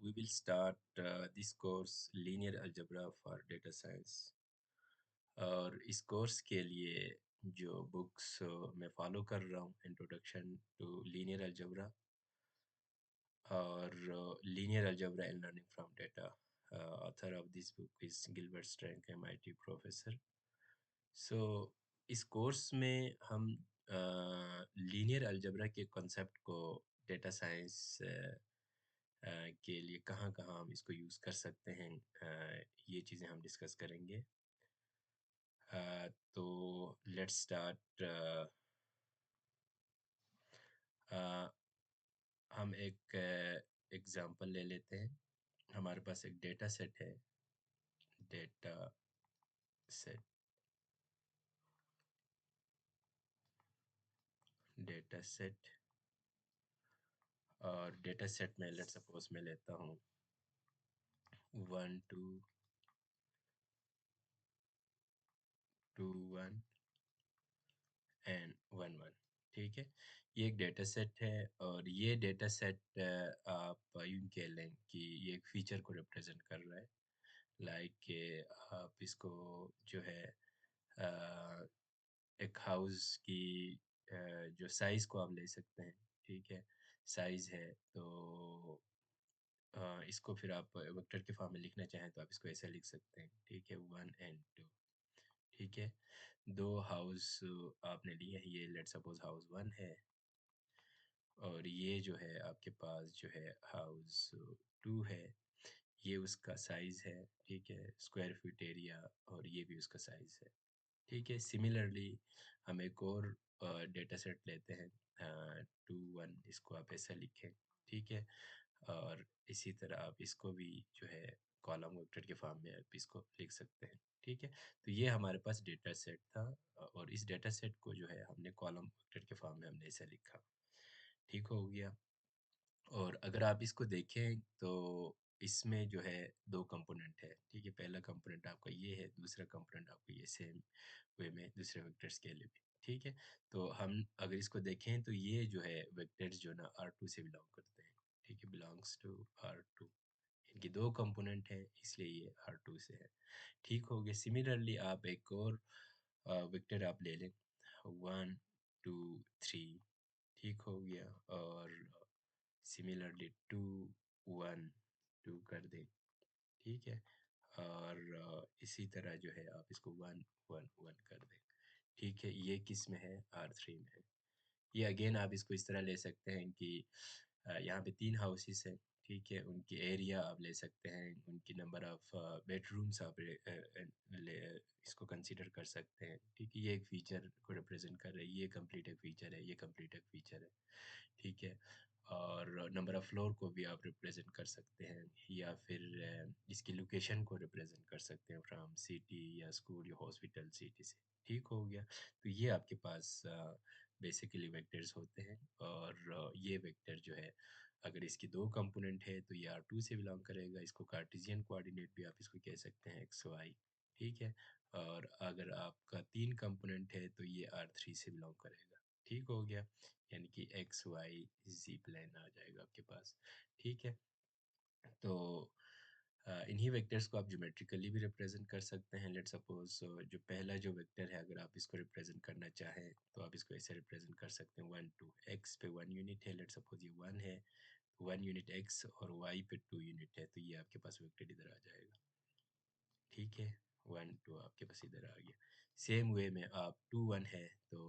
we will start this course linear algebra for data science और इस course के लिए जो बुक्स मैं फॉलो कर रहा हूँ इंट्रोडक्शन टू लीनियर अलजेब्रा और linear algebra and learning from data author of this book is Gilbert Strang MIT professor so इस कोर्स में हम लीनियर अलजेब्रा के कॉन्सेप्ट को डेटा साइंस के लिए कहाँ कहाँ हम इसको यूज़ कर सकते हैं ये चीज़ें हम डिस्कस करेंगे तो लेट्स स्टार्ट हम एक एग्जांपल ले लेते हैं हमारे पास एक डेटा सेट है डेटा सेट डेटा सेट और डेटा सेट में लेट्स सपोज मैं लेता हूँ 1 2 2 1 एंड 1 1 ठीक है ये एक डेटा सेट है और ये डेटा सेट आप यूँ कह लें कि ये एक फीचर को रिप्रेजेंट कर रहा है लाइक आप इसको जो है अ, एक हाउस की जो साइज़ को आप ले सकते हैं ठीक है साइज़ है तो इसको फिर आप वेक्टर के फॉर्म में लिखना चाहें तो आप इसको ऐसे लिख सकते हैं ठीक है 1 and 2 ठीक है दो हाउस आपने लिए हैं ये लेट सपोज हाउस 1 है और ये जो है आपके पास जो है हाउस 2 है ये उसका साइज़ है ठीक है स्क्वायर फीट एरिया और ये भी उसका साइज़ है ठीक है सिमिलरली हम एक और डेटा सेट लेते हैं 2 1 इसको आप ऐसा लिखें ठीक है और इसी तरह आप इसको भी जो है कॉलम वेक्टर के फॉर्म में आप इसको लिख सकते हैं ठीक है तो ये हमारे पास डेटा सेट था और इस डेटा सेट को जो है हमने कॉलम वेक्टर के फॉर्म में हमने ऐसा लिखा ठीक हो गया और अगर आप इसको देखें तो इसमें जो है दो कंपोनेंट है ठीक है पहला कंपोनेंट आपका ये है दूसरा कंपोनेंट आपका ये सेम वे में दूसरे वेक्टर्स के लिए भी ठीक है तो हम अगर इसको देखें तो ये जो है वेक्टर्स जो ना R2 से बिलोंग करते हैं ठीक है बिलोंग्स टू R2 इनके दो कंपोनेंट हैं इसलिए ये R2 से है ठीक हो गया सिमिलरली आप एक और वेक्टर आप ले लें 1 2 3 ठीक हो गया और सिमिलरली 2 1 2 कर दें ठीक है और इसी तरह जो है आप इसको 1 1 1 कर दें ठीक है ये किस में है R3 में है ये अगेन आप इसको इस तरह ले सकते हैं कि यहाँ पे 3 हाउसेस हैं ठीक है उनकी एरिया आप ले सकते हैं उनकी नंबर ऑफ बेडरूम्स आप इसको कंसीडर कर सकते हैं ठीक है ये एक फीचर को रिप्रेजेंट कर रहा है ये कंप्लीट एक फीचर है ये कंप्लीट एक फीचर है ठीक है और नंबर ऑफ फ्लोर को भी आप रिप्रेजेंट कर सकते हैं या फिर इसकी लोकेशन को रिप्रेजेंट कर सकते हैं फ्रॉम सिटी या स्कूल या हॉस्पिटल सिटी से ठीक हो गया तो ये आपके पास बेसिकली वेक्टर्स होते हैं और ये वेक्टर जो है अगर इसकी दो कंपोनेंट है तो ये R2 से बिलोंग करेगा इसको कार्टेशियन कोऑर्डिनेट भी आप इसको कह सकते हैं एक्स वाई ठीक है और अगर आपका 3 कंपोनेंट है तो ये R3 से बिलोंग करेगा ठीक हो गया यानी कि एक्स वाई जी प्लेन आ जाएगा आपके पास ठीक है तो इन्हीं वेक्टर्स को आप ज्योमेट्रिकली भी रिप्रेजेंट कर सकते हैं लेट सपोज जो पहला जो वेक्टर है अगर आप इसको रिप्रेजेंट करना चाहें तो आप इसको ऐसे रिप्रेजेंट कर सकते हैं 1 2 एक्स पे 1 यूनिट है लेट सपोज ये 1 है 1 यूनिट एक्स और वाई पे 2 यूनिट है तो ये आपके पास वेक्टर इधर आ जाएगा ठीक है 1 2 आपके पास इधर आ गया सेम वे में आप 2 1 है तो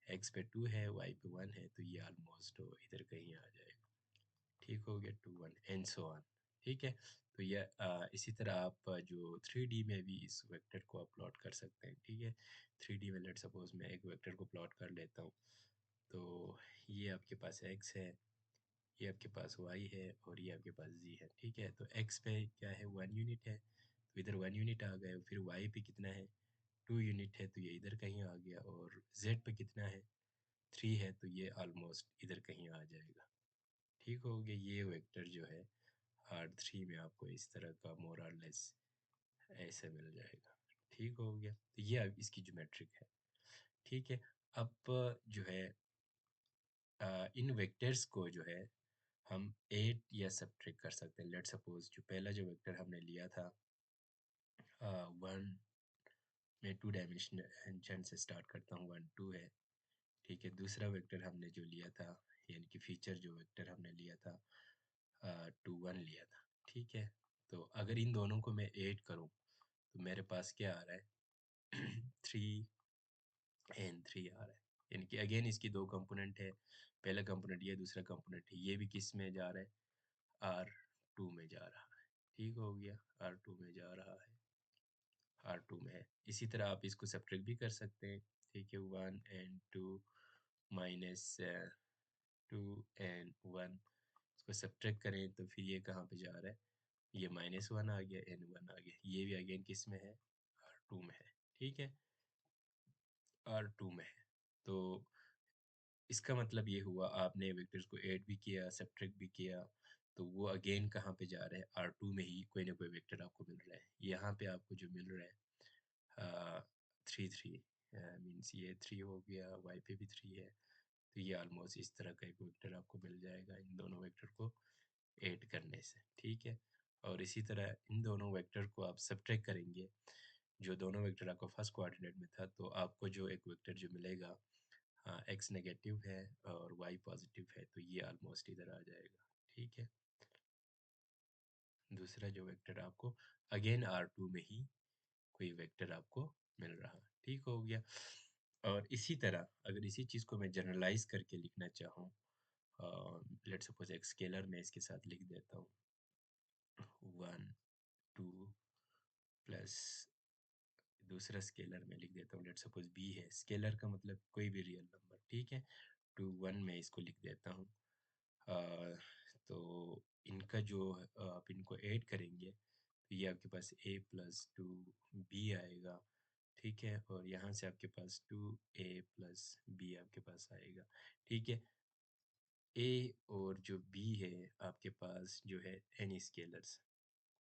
एक्स पे 2 है वाई पे 1 है तो ये ऑलमोस्ट इधर कहीं आ जाएगा ठीक हो गया 2 1 एंड सो ऑन ठीक है तो ये इसी तरह आप जो 3D में भी इस वेक्टर को आप प्लॉट कर सकते हैं ठीक है 3D में लेट सपोज मैं एक वेक्टर को प्लॉट कर लेता हूँ तो ये आपके पास x है ये आपके पास y है और ये आपके पास z है ठीक है तो x पे क्या है 1 यूनिट है तो इधर 1 यूनिट आ गया फिर y पे कितना है 2 यूनिट है तो ये इधर कहीं आ गया और z पे कितना है 3 है तो ये ऑलमोस्ट इधर कहीं आ जाएगा ठीक हो गया ये वेक्टर जो है R3 में आपको इस तरह का मोर और लेस ऐसे मिल जाएगा ठीक हो गया तो ये अब इसकी ज्योमेट्रिक है ठीक है अब जो है इन वेक्टर्स को जो है हम ऐड या सब्ट्रैक्ट कर सकते हैं। लेट सपोज जो पहला जो वेक्टर हमने लिया था, वन मैं टू डायमेंशन से स्टार्ट करता हूँ, वन टू है, ठीक है। दूसरा वेक्टर हमने जो लिया था, यानी कि फीचर जो वेक्टर हमने लिया था, टू वन लिया था, ठीक है। तो अगर इन दोनों को मैं ऐड करूँ तो मेरे पास क्या आ रहा है, थ्री एन थ्री आ रहा है। यानी कि अगेन इसकी दो कंपोनेंट है, पहला कंपोनेंट ये, दूसरा कंपोनेंट ये भी किस में जा रहा है, आर टू में जा रहा है। ठीक हो गया, आर टू में जा रहा है, आर टू में है। इसी तरह आप इसको सब्ट्रैक्ट भी कर सकते हैं, ठीक है। One and two minus two and one, इसको सब्ट्रैक्ट करें तो फिर ये कहाँ पे जा रहा है, ये माइनस वन आ गया, एन वन आ गया। ये भी अगेन किस में है, आर टू में है, ठीक है, आर टू में है। तो इसका मतलब ये हुआ आपने वेक्टर्स को ऐड भी किया, सब्ट्रैक्ट भी किया, तो वो अगेन कहाँ पे जा रहा है, आर टू में ही कोई ना कोई वेक्टर आपको मिल रहा है। यहाँ पे आपको जो मिल रहा है थ्री थ्री, मीन्स ये थ्री हो गया, वाई पे भी थ्री है, तो ये ऑलमोस्ट इस तरह का एक वेक्टर आपको मिल जाएगा इन दोनों वेक्टर को ऐड करने से, ठीक है। और इसी तरह इन दोनों वेक्टर को आप सब्ट्रैक्ट करेंगे, जो दोनों वेक्टर आपका फर्स्ट कोऑर्डिनेट में था, तो आपको जो एक वेक्टर जो मिलेगा, हाँ एक्स नेगेटिव है और वाई पॉजिटिव है, तो ये ऑलमोस्ट इधर आ जाएगा, ठीक है। दूसरा जो वेक्टर आपको अगेन आर टू में ही कोई वेक्टर आपको मिल रहा, ठीक हो गया। और इसी तरह अगर इसी चीज़ को मैं जनरलाइज करके लिखना चाहूँ, लेट्स सपोज एक स्केलर में इसके साथ लिख देता हूँ, वन टू प्लस दूसरा स्केलर में लिख देता हूँ, लेट्स सपोज बी है, स्केलर का मतलब कोई भी रियल नंबर, ठीक है। टू वन में इसको लिख देता हूँ। तो इनका जो आप इनको ऐड करेंगे तो ये आपके पास a प्लस टू बी आएगा, ठीक है। और यहाँ से आपके पास टू ए प्लस बी आपके पास आएगा, ठीक है। a और जो b है आपके पास जो है एन स्केलर्स,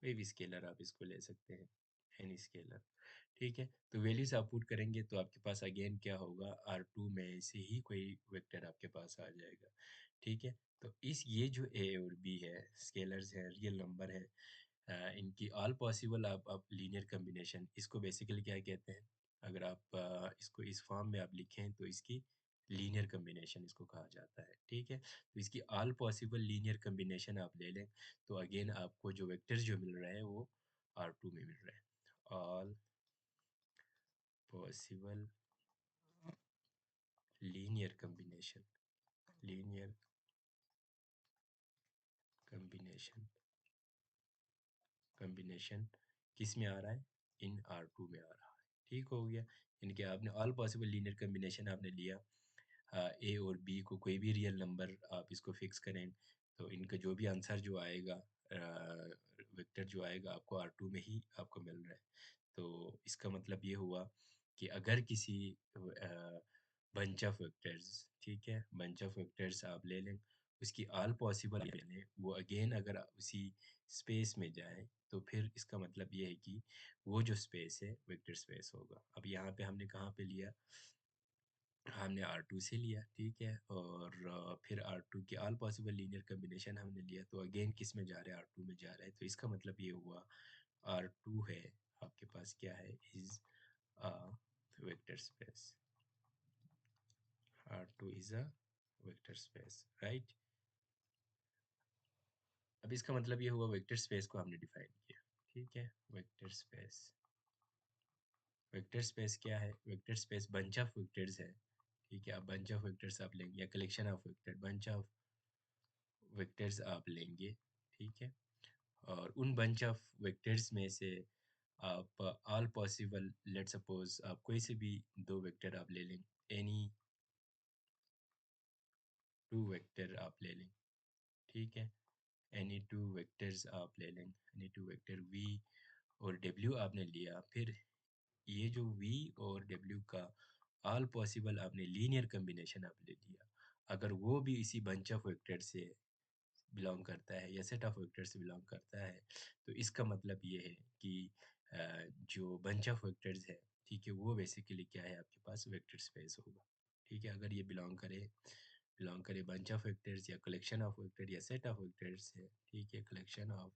कोई भी स्केलर आप इसको ले सकते हैं, एन स्केलर, ठीक है। तो वैल्यूज आप पुट करेंगे तो आपके पास अगेन क्या होगा, आर टू में से ही कोई वेक्टर आपके पास आ जाएगा, ठीक है। तो इस ये जो ए और बी है, स्केलर्स है, रियल नंबर है, इनकी ऑल पॉसिबल आप लीनियर कम्बिनेशन, इसको बेसिकली क्या कहते हैं, अगर आप इसको इस फॉर्म में आप लिखें तो इसकी लीनियर कम्बिनेशन इसको कहा जाता है, ठीक है। तो इसकी ऑल पॉसिबल लीनियर कम्बिनेशन आप ले लें तो अगेन आपको जो वेक्टर्स जो मिल रहे हैं वो आर टू में मिल रहे हैं। All possible linear combination, linear combination, combination किस में आ रहा है, इन आर टू में आ रहा है, ठीक हो गया। इनके आपने ऑल पॉसिबल लीनियर कम्बिनेशन आपने लिया, ए और बी को कोई भी रियल नंबर आप इसको फिक्स करें तो इनका जो भी आंसर जो आएगा, वेक्टर जो आएगा आपको आर टू में ही आपको मिल रहा है। तो इसका मतलब ये हुआ कि अगर किसी बंच ऑफ वेक्टर्स, ठीक है, बंच ऑफ वेक्टर्स आप ले लें, उसकी ऑल पॉसिबल ले लें, वो अगेन अगर उसी स्पेस में जाए तो फिर इसका मतलब ये है कि वो जो स्पेस है वेक्टर स्पेस होगा। अब यहाँ पे हमने कहाँ पे लिया, हमने आर टू से लिया, ठीक है। और फिर आर टू की ऑल पॉसिबल लीनियर कम्बिनेशन हमने लिया, तो अगेन किस में जा रहा है, आर टू में जा रहा है। तो इसका मतलब ये हुआ आर टू है आपके पास क्या है, is a vector space, R two is a vector space, right. अब इसका मतलब ये हुआ वेक्टर स्पेस को हमने डिफाइन किया, ठीक है। वेक्टर स्पेस, वेक्टर स्पेस क्या है, vector space bunch of vectors है, ठीक है। आप बंच ऑफ वेक्टर्स आप लेंगे या collection of vector, bunch of vectors आप लेंगे, ठीक है। और उन बंच ऑफ वेक्टर्स में से आप ऑल पॉसिबल, लेट सपोज आप कोई से भी दो वेक्टर आप ले लें, एनी टू वेक्टर आप ले लें, ठीक है। एनी टू वेक्टर्स आप ले लें, एनी टू वेक्टर वी और डब्ल्यू आपने लिया, फिर ये जो वी और डब्ल्यू का ऑल पॉसिबल आपने लीनियर कम्बिनेशन आप ले लिया, अगर वो भी इसी बंच ऑफ वेक्टर से बिलोंग करता है या सेट ऑफ वेक्टर से बिलोंग करता है, तो इसका मतलब ये है कि जो बंच ऑफ वेक्टर्स है, ठीक है, वो बेसिकली क्या है आपके पास वेक्टर स्पेस होगा, ठीक है। अगर ये बिलोंग करे बिलोंग करे बंच ऑफ वेक्टर्स या कलेक्शन ऑफ वेक्टर या सेट ऑफ वेक्टर्स से, ठीक है, कलेक्शन ऑफ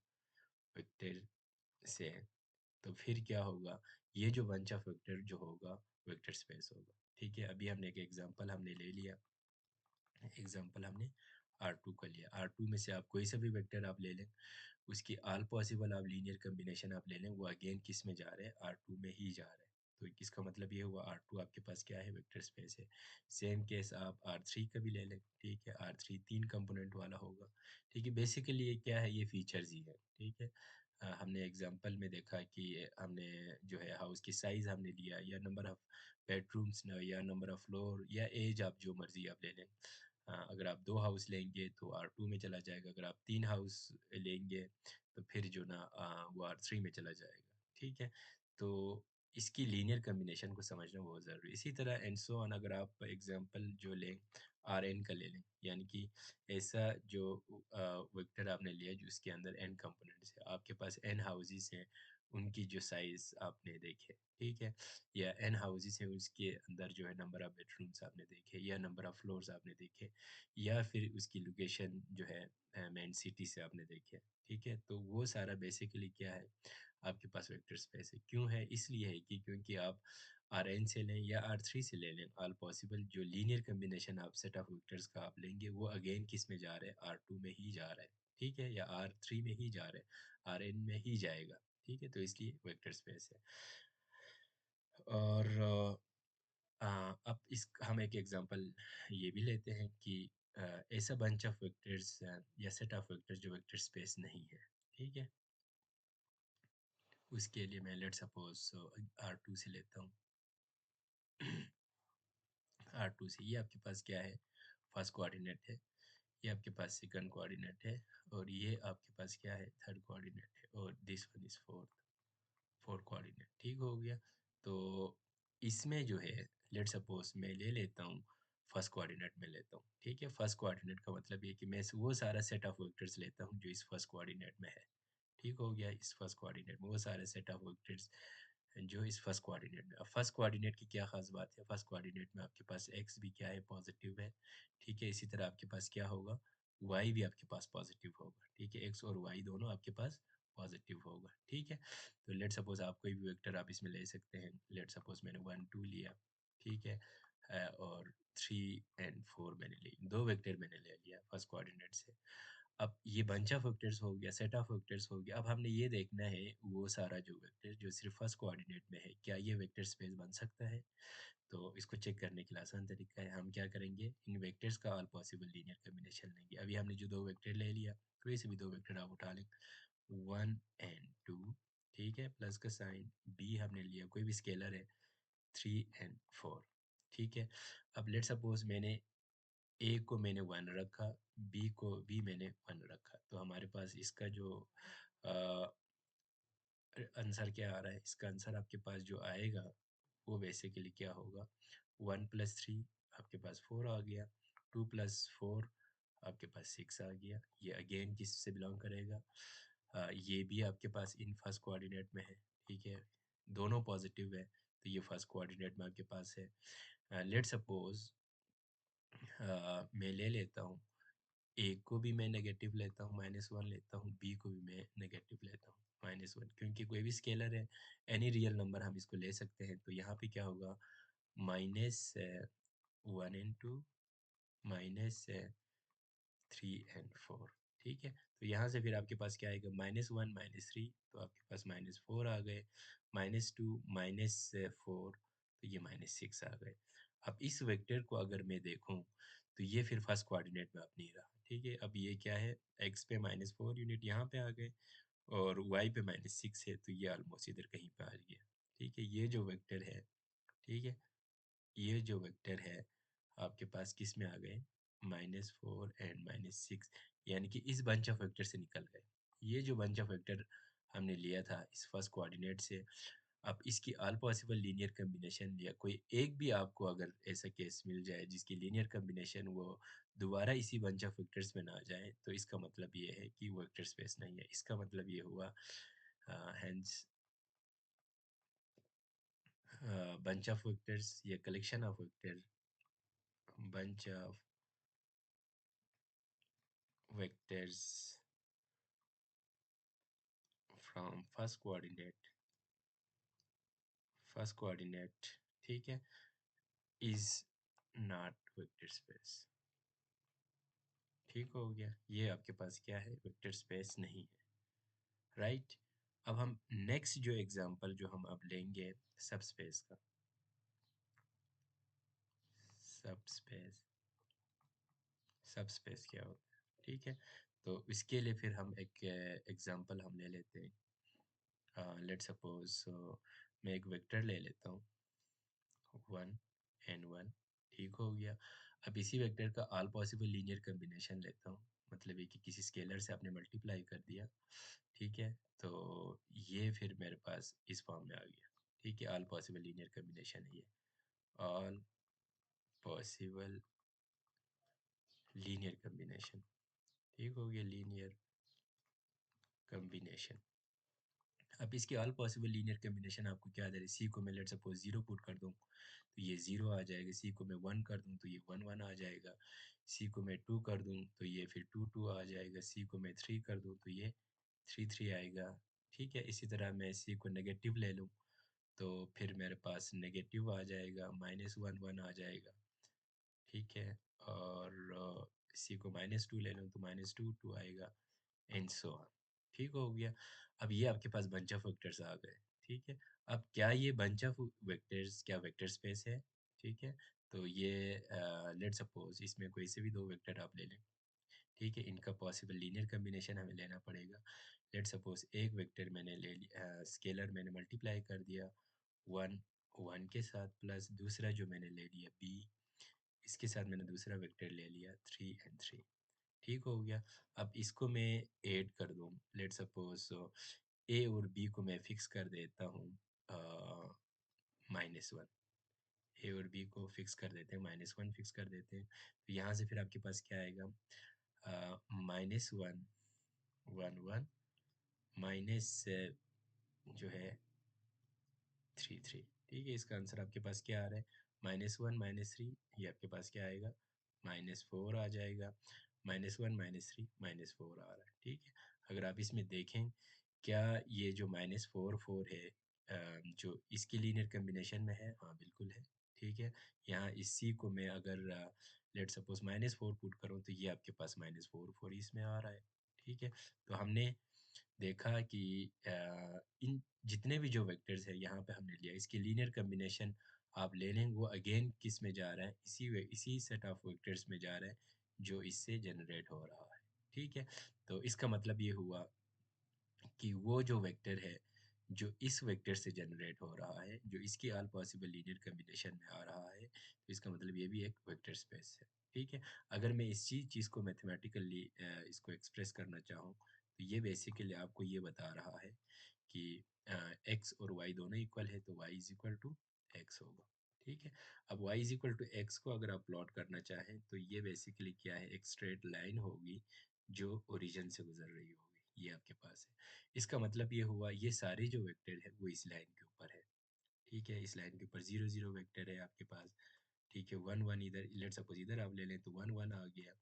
वेक्टर से, तो फिर क्या होगा, ये जो बंच ऑफ वेक्टर जो होगा वेक्टर स्पेस होगा। ठीक है, अभी हमने एक एग्जांपल हमने ले लिया, एग्जांपल हमने R2 का लिया। R2 में से आप कोई सा भी वेक्टर आप ले लें, उसकी ऑल पॉसिबल आप लीनियर कम्बिनेशन आप ले लें, वो अगेन किस में जा रहे हैं, R2 में ही जा रहे हैं। तो इसका मतलब ये हुआ R2 आपके पास क्या है, वेक्टर स्पेस है। सेम केस आप R3 का भी ले लें, ठीक है, R3 तीन कंपोनेंट वाला होगा। ठीक है, बेसिकली ये क्या है, ये फीचर्स ही है। ठीक है, हमने एग्जांपल में देखा कि हमने जो है हाउस की साइज़ हमने लिया, या नंबर ऑफ़ बेडरूम्स या नंबर ऑफ़ फ्लोर या एज, आप जो मर्ज़ी आप ले लें। अगर आप 2 हाउस लेंगे तो R2 में चला जाएगा, अगर आप 3 हाउस लेंगे तो फिर जो ना वो R3 में चला जाएगा। ठीक है? तो इसकी लीनियर कॉम्बिनेशन को समझना बहुत ज़रूरी है। इसी तरह एंड सो ऑन, अगर आप एग्ज़ाम्पल जो लें Rn का ले लें, यानी कि ऐसा जो वेक्टर आपने लिया जिसके अंदर n कंपोनेंट्स है, आपके पास n हाउसेस हैं, उनकी जो साइज़ आपने देखे, ठीक है? या n हाउसेस हैं, उसके अंदर जो है नंबर ऑफ़ बेडरूम्स आपने देखे, या नंबर ऑफ़ फ्लोर्स आपने देखे, या फिर उसकी लोकेशन जो है मेन सिटी से आपने देखे। ठीक है, तो वो सारा बेसिकली क्या है, आपके पास वेक्टर स्पेस है। क्यों है, इसलिए है कि क्योंकि आप Rn से लें या R3 से ले लें, ऑल पॉसिबल जो लीनियर कॉम्बिनेशन आप सेट ऑफ वेक्टर्स का आप लेंगे, वो अगेन किस में जा रहे हैं, R2 में ही जा रहा है। ठीक है, या R3 में ही जा रहा है, Rn में ही जाएगा। ठीक है, तो इसलिए वेक्टर स्पेस है। और अब इस हम एक एग्जांपल ये भी लेते हैं कि ऐसा बंच ऑफ वेक्टर्स या सेट ऑफ वेक्टर्स जो वेक्टर स्पेस नहीं है। ठीक है, उसके लिए मैं लेट सपोज R2 से लेता हूँ। R2 से ये आपके पास क्या है, फर्स्ट कोऑर्डिनेट है, ये आपके पास सेकंड कोऑर्डिनेट है, और ये आपके पास क्या है, थर्ड कोऑर्डिनेट है, और this one is fourth coordinate. ठीक हो गया। तो इसमें जो है, लेट सपोज मैं ले लेता हूँ, फर्स्ट कोऑर्डिनेट में लेता हूँ। ठीक है, फर्स्ट कोऑर्डिनेट का मतलब ये कि मैं वो सारा सेट ऑफ वेक्टर्स लेता हूँ जो इस फर्स्ट कोऑर्डिनेट में है। ठीक हो गया, इस फर्स्ट कोऑर्डिनेट में वो सारे सेट ऑफ वेक्टर्स जो इस फर्स्ट कोऑर्डिनेट में। अब फर्स्ट कोऑर्डिनेट की क्या खास बात है, फर्स्ट कोऑर्डिनेट में आपके पास एक्स भी क्या है, पॉजिटिव है। ठीक है, इसी तरह आपके पास क्या होगा, वाई भी आपके पास पॉजिटिव होगा। ठीक है, एक्स और वाई दोनों आपके पास पॉजिटिव होगा। ठीक है, तो लेट सपोज आप कोई भी वेक्टर आप इसमें ले सकते हैं। लेट सपोज मैंने 1 2 लिया, ठीक है, और 3 एंड 4 मैंने ली, दो वेक्टर मैंने ले लिया फर्स्ट कोऑर्डिनेट से। अब ये बंच ऑफ वेक्टर्स हो गया, सेट ऑफ वेक्टर्स हो गया। अब हमने ये देखना है वो सारा जो वेक्टर जो सिर्फ फर्स्ट कोऑर्डिनेट में है, क्या ये वेक्टर स्पेस बन सकता है। तो इसको चेक करने के लिए आसान तरीका है, हम क्या करेंगे, इन वेक्टर्स का ऑल पॉसिबल लीनियर कॉम्बिनेशन लेंगे। अभी हमने जो दो वेक्टर ले लिया, कोई से भी दो वेक्टर आप उठा लें, 1 and 2, ठीक है, प्लस का साइन, बी हमने लिया कोई भी स्केलर है, 3 and 4। ठीक है, अब लेट सपोज मैंने ए को मैंने 1 रखा, बी को भी मैंने 1 रखा, तो हमारे पास इसका जो आंसर क्या आ रहा है, इसका आंसर आपके पास जो आएगा वो बेसिकली क्या होगा, 1 + 3 आपके पास 4 आ गया, 2 + 4 आपके पास 6 आ गया। ये अगेन किस से बिलोंग करेगा, ये भी आपके पास इन फर्स्ट कोऑर्डिनेट में है। ठीक है, दोनों पॉजिटिव है, तो ये फर्स्ट कोऑर्डिनेट में आपके पास है। लेट सपोज मैं ले लेता हूँ, ए को भी मैं नेगेटिव लेता हूँ, -1 लेता हूँ, बी को भी मैं नेगेटिव लेता हूँ, -1, क्योंकि कोई भी स्केलर है, एनी रियल नंबर हम इसको ले सकते हैं। तो यहाँ पे क्या होगा, -1 and 2 -3 and 4। ठीक है, तो यहाँ से फिर आपके पास क्या आएगा, -1 -3, तो आपके पास -4 आ गए, -2 -4, तो ये -6 आ गए। अब इस वेक्टर को अगर मैं देखूं, तो ये फिर फर्स्ट कोऑर्डिनेट में अब नहीं रहा। ठीक है, अब ये क्या है, एक्स पे -4 यूनिट यहाँ पे आ गए, और वाई पे -6 है, तो ये ऑलमोस्ट इधर कहीं पे आ गया। ठीक है, ये जो वेक्टर है, ठीक है, ये जो वेक्टर है आपके पास किस में आ गए, -4 एंड -6, यानी कि इस बंच ऑफ वेक्टर से निकल गए। ये जो बंच ऑफ वेक्टर हमने लिया था इस फर्स्ट कोऑर्डिनेट से, अब इसकी ऑल पॉसिबल लीनियर कॉम्बिनेशन लिया, कोई एक भी आपको अगर ऐसा केस मिल जाए जिसकी लीनियर कॉम्बिनेशन वो दोबारा इसी बंच ऑफ वेक्टर्स में ना जाए, तो इसका मतलब ये है कि वो वेक्टर स्पेस नहीं है। इसका मतलब ये हुआ हैंस bunch of vectors या collection of vector, bunch of vectors from first coordinate, ठीक है, is not वेक्टर स्पेस। ठीक हो गया, ये आपके पास क्या है, वेक्टर स्पेस नहीं है, राइट। अब हम नेक्स्ट जो एग्जांपल जो हम अब लेंगे सब स्पेस का, सब स्पेस, सब स्पेस क्या होता है, ठीक है। तो इसके लिए फिर हम एक एग्जांपल हम ले लेते हैं। लेट सपोज मैं एक वेक्टर ले लेता हूँ 1 n 1, ठीक हो गया। अब इसी वेक्टर का ऑल पॉसिबल लीनियर कम्बिनेशन लेता हूँ, मतलब ये कि किसी स्केलर से आपने मल्टीप्लाई कर दिया, ठीक है। तो ये फिर मेरे पास इस फॉर्म में आ गया, ठीक है। ऑल पॉसिबल लीनियर कम्बिनेशन है ये, ऑल पॉसिबल लीनियर कम्बिनेशन, ठीक हो गया, लीनियर कम्बिनेशन। अब इसकी ऑल पॉसिबल लीनियर कम्बिनेशन आपको क्या दे रही है, सी को मैं लेट सपोज 0 पुट कर दूँ तो ये 0 आ जाएगा, सी को मैं 1 कर दूँ तो ये 1 1 आ जाएगा, सी को मैं 2 कर दूँ तो ये फिर 2 2 आ जाएगा, सी को मैं 3 कर दूँ तो ये 3 3 आएगा, ठीक है। इसी तरह मैं सी को नेगेटिव ले लूँ तो फिर मेरे पास नेगेटिव आ जाएगा, -1 1 आ जाएगा, ठीक है। और सी को -2 ले लूँ तो -2 2 आएगा, एंड सो ऑन, ठीक हो गया। अब ये आपके पास बंच ऑफ वेक्टर्स आ गए, ठीक है। अब क्या ये बंच ऑफ वेक्टर्स क्या वेक्टर स्पेस है, ठीक है। तो ये लेट सपोज इसमें कोई से भी दो वेक्टर आप ले लें, ठीक है। इनका पॉसिबल लीनियर कम्बिनेशन हमें लेना पड़ेगा। लेट सपोज एक वेक्टर मैंने ले लिया, स्केलर मैंने मल्टीप्लाई कर दिया 1 1 के साथ, प्लस दूसरा जो मैंने ले लिया बी, इसके साथ मैंने दूसरा वेक्टर ले लिया 3 एंड 3, ठीक हो गया। अब इसको मैं ऐड कर दूँ, लेट सपोज ए और बी को मैं फिक्स कर देता हूँ -1, ए और बी को फिक्स कर देते हैं, -1 फिक्स कर देते हैं। तो यहाँ से फिर आपके पास क्या आएगा, -1 1 1 माइनस जो है 3 3, ठीक है। इसका आंसर आपके पास क्या आ रहा है, -1 -3, ये आपके पास क्या आएगा, -4 आ जाएगा, -1 -3 -4 आ रहा है, ठीक है। अगर आप इसमें देखें क्या ये जो -4 4 है जो इसकी लीनियर कम्बिनेशन में है, हाँ बिल्कुल है, ठीक है। यहाँ इस सी को मैं अगर लेट सपोज -4 पुट करूँ तो ये आपके पास -4 4 इसमें आ रहा है, ठीक है। तो हमने देखा कि इन जितने भी जो वेक्टर्स है यहाँ पे हमने लिया, इसकी लीनियर कम्बिनेशन आप ले लें, वो अगेन किस में जा रहा है, इसी सेट ऑफ वेक्टर्स में जा रहा है जो इससे जनरेट हो रहा है, ठीक है। तो इसका मतलब ये हुआ कि वो जो वेक्टर है जो इस वेक्टर से जनरेट हो रहा है, जो इसकी ऑल पॉसिबल लीनियर कम्बिनेशन में आ रहा है, तो इसका मतलब ये भी एक वेक्टर स्पेस है, ठीक है। अगर मैं इस चीज़ को मैथमेटिकली इसको एक्सप्रेस करना चाहूँ तो ये बेसिकली आपको ये बता रहा है कि एक्स और वाई दोनों इक्वल है तो Y is equal to X होगा, ठीक है। अब Y is equal to X को अगर आप प्लॉट करना चाहें तो ये बेसिकली क्या है, एक स्ट्रेट लाइन होगी जो ओरिजिन से गुजर रही होगी, ये आपके पास है। इसका मतलब ये हुआ ये सारे जो वेक्टर है वो इस लाइन के ऊपर है, ठीक है। इस लाइन के ऊपर 0 0 वेक्टर है आपके पास, ठीक है। 1 1 इधर लेट सपोज इधर आप ले लें तो 1 1 आ गया,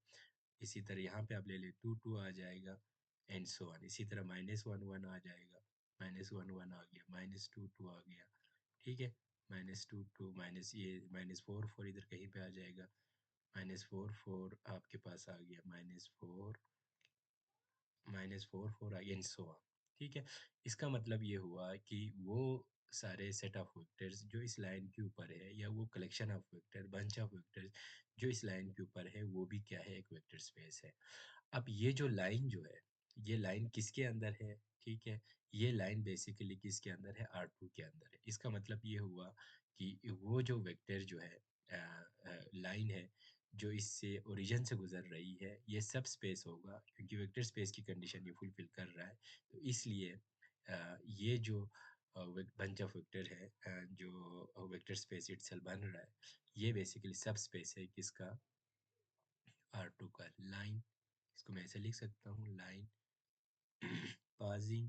इसी तरह यहाँ पे आप ले लें 2 2 आ जाएगा, एंड सो ऑन। इसी तरह -1 1 आ जाएगा, -1 1 आ गया, -2 2 आ गया, ठीक है। -2 2 माइनस ये -4 4 इधर कहीं पे आ जाएगा, -4 4 आपके पास आ गया, -4 4 आई एंड सो ऑन, ठीक है। इसका मतलब ये हुआ कि वो सारे सेट ऑफ वेक्टर्स जो इस लाइन के ऊपर है, या वो collection of vector bunch of vectors जो इस लाइन के ऊपर है, वो भी क्या है, एक वेक्टर स्पेस है। अब ये जो लाइन जो है, ये लाइन किसके अंदर है, ठीक है। ये लाइन बेसिकली किसके अंदर है, R2 के अंदर है। इसका मतलब ये हुआ कि वो जो वेक्टर जो है लाइन है जो इससे ओरिजिन से गुजर रही है, ये सब स्पेस होगा क्योंकि वेक्टर स्पेस की कंडीशन ये फुलफिल कर रहा है। तो इसलिए ये जो बंच ऑफ वेक्टर है जो वेक्टर स्पेस इटसेल्फ बन रहा है, ये बेसिकली सब स्पेस है किसका, R2 का। लाइन, इसको मैं ऐसे लिख सकता हूँ, line passing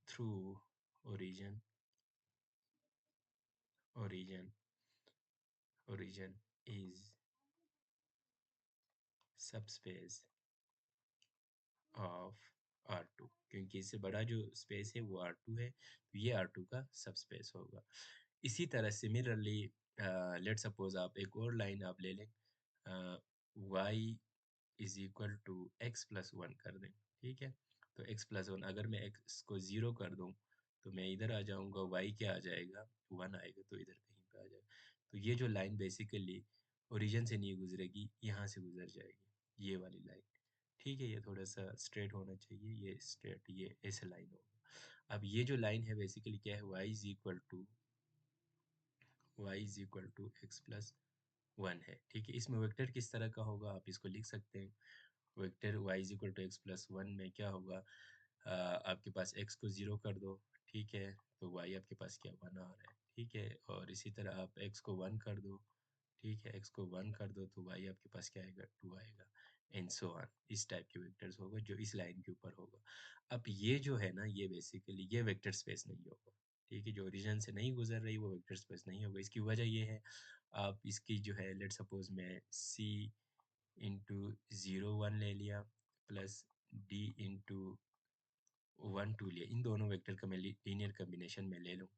through origin, origin origin is subspace of R2, क्योंकि इससे बड़ा जो स्पेस है वो R2 है, तो ये R2 का सबस्पेस होगा। इसी तरह सिमिलरली लेट सपोज आप एक और लाइन आप ले लें, y is equal to X plus one कर दें। ठीक है, तो x प्लस वन, अगर मैं x को ज़ीरो कर दूं तो मैं इधर आ जाऊंगा, y क्या आ जाएगा, वन आएगा, तो इधर कहीं पे आ जाएगा। तो ये जो लाइन बेसिकली ओरिजिन से नहीं गुजरेगी, यहाँ से गुजर जाएगी, ये वाली लाइन। ठीक है, ये थोड़ा सा स्ट्रेट होना चाहिए, ये स्ट्रेट, ये ऐसे लाइन होगा। अब ये जो लाइन है बेसिकली क्या है, y is equal to X plus one है। ठीक है, इसमें वेक्टर किस तरह का होगा आप इसको लिख सकते हैं। Vector y is equal to X plus one में क्या होगा, आपके पास x को ज़ीरो कर दो। ठीक है, तो y आपके पास क्या, वन आ रहा है। ठीक है, और इसी तरह आप x को वन कर दो। ठीक है, x को वन कर दो तो y आपके पास क्या आएगा, टू आएगा, एंड सो ऑन। इस टाइप के वेक्टर्स होगा जो इस लाइन के ऊपर होगा। अब ये जो है ना, ये बेसिकली ये वेक्टर स्पेस नहीं होगा। ठीक है, जो ओरिजिन से नहीं गुजर रही वो वेक्टर स्पेस नहीं होगा। इसकी वजह ये है, आप इसकी जो है लेट सपोज मैं c इंटू ज़ीरो वन ले लिया, plus d into one two लिया, इन दोनों वेक्टर का मैं लीनियर कम्बिनेशन में ले लूँ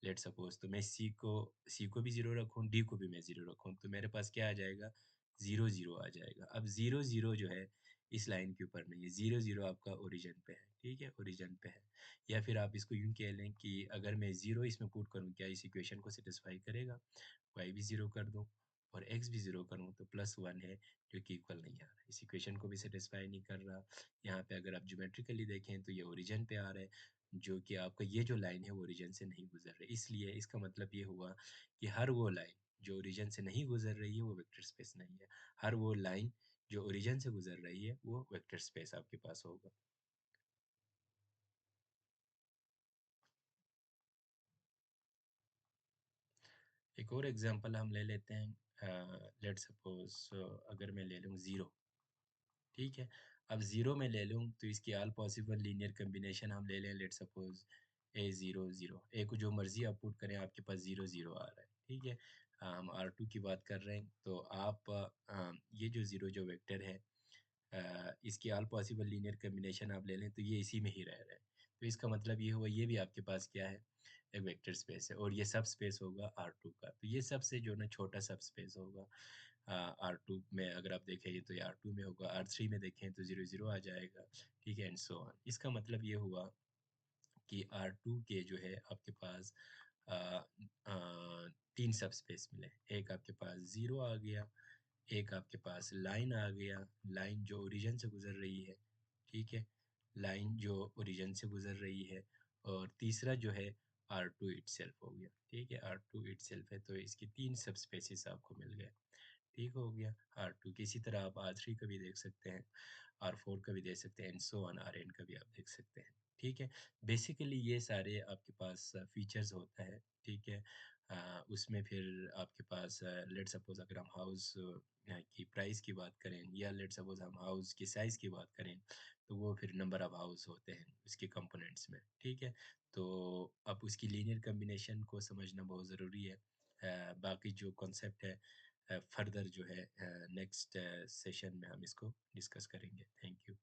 लेट सपोज, तो मैं c को भी ज़ीरो रखूँ, d को भी मैं ज़ीरो रखूँ, तो मेरे पास क्या आ जाएगा, ज़ीरो ज़ीरो आ जाएगा। अब ज़ीरो ज़ीरो जो है इस लाइन के ऊपर नहीं है, ज़ीरो ज़ीरो आपका ओरिजिन पे है। ठीक है, ओरिजिन पे है। या फिर आप इसको यूँ कह लें कि अगर मैं ज़ीरो इसमें पुट करूँ, क्या इस इक्वेशन को सेटिस्फाई करेगा, y भी ज़ीरो कर दूँ और x भी ज़ीरो करूँ तो प्लस वन है, जो कि इक्वल नहीं आ रहा, इस इक्वेशन को भी सेटिस्फाई नहीं कर रहा। यहाँ पे अगर आप ज्योमेट्रिकली देखें तो ये ओरिजिन पे आ रहा है, जो कि आपका ये जो लाइन है वो ओरिजिन से नहीं गुजर रही। इसलिए इसका मतलब ये हुआ कि हर वो लाइन जो ओरिजिन से नहीं गुजर रही है वो वेक्टर स्पेस नहीं है। हर वो लाइन जो ओरिजिन से गुजर रही है वो वेक्टर स्पेस आपके पास होगा। एक और एग्जांपल हम ले लेते हैं, लेट सपोज अगर मैं ले लूँ ज़ीरो। ठीक है, अब ज़ीरो में ले लूँ तो इसकी ऑल पॉसिबल लीनियर कम्बिनेशन हम ले लें, लेट सपोज ए ज़ीरो ज़ीरो, ए को जो मर्जी आप पुट करें आपके पास ज़ीरो ज़ीरो आ रहा है। ठीक है, हम R2 की बात कर रहे हैं, तो आप ये जो ज़ीरो जो वेक्टर है, इसकी ऑल पॉसिबल लीनियर कम्बिनेशन आप ले लें तो ये इसी में ही रह रहा है। तो इसका मतलब ये हुआ, ये भी आपके पास क्या है, एक वेक्टर स्पेस है, और ये सब स्पेस होगा R2 का। तो ये सबसे जो ना छोटा सब स्पेस होगा R2 में, अगर आप देखेंगे तो ये R2 में होगा, R3 में देखें तो ज़ीरो ज़ीरो आ जाएगा। ठीक है, एंड सो ऑन। इसका मतलब ये हुआ कि R2 के जो है आपके पास अ, तीन सब स्पेस मिले। एक आपके पास ज़ीरो आ गया, एक आपके पास लाइन आ गया, लाइन जो ओरिजिन से गुजर रही है। ठीक है, लाइन जो ओरिजिन से गुजर रही है, और तीसरा जो है R2 इटसेल्फ हो गया। ठीक है, R2 इटसेल्फ है, तो इसकी तीन सब स्पेसिस आपको मिल गए। ठीक हो गया R2 की। इसी तरह आप R3 का भी देख सकते हैं, R4 का भी देख सकते हैं, एंड सो ऑन Rn का भी आप देख सकते हैं। ठीक है, बेसिकली ये सारे आपके पास फीचर्स होता है। ठीक है, उसमें फिर आपके पास लेट सपोज अगर हम हाउस की प्राइस की बात करें, या लेट सपोज हम हाउस की साइज़ की बात करें, तो वो फिर नंबर ऑफ हाउस होते हैं उसके कंपोनेंट्स में। ठीक है, तो अब उसकी लीनियर कम्बिनेशन को समझना बहुत ज़रूरी है। बाकी जो कॉन्सेप्ट है फर्दर जो है नेक्स्ट सेशन में हम इसको डिस्कस करेंगे। Thank you.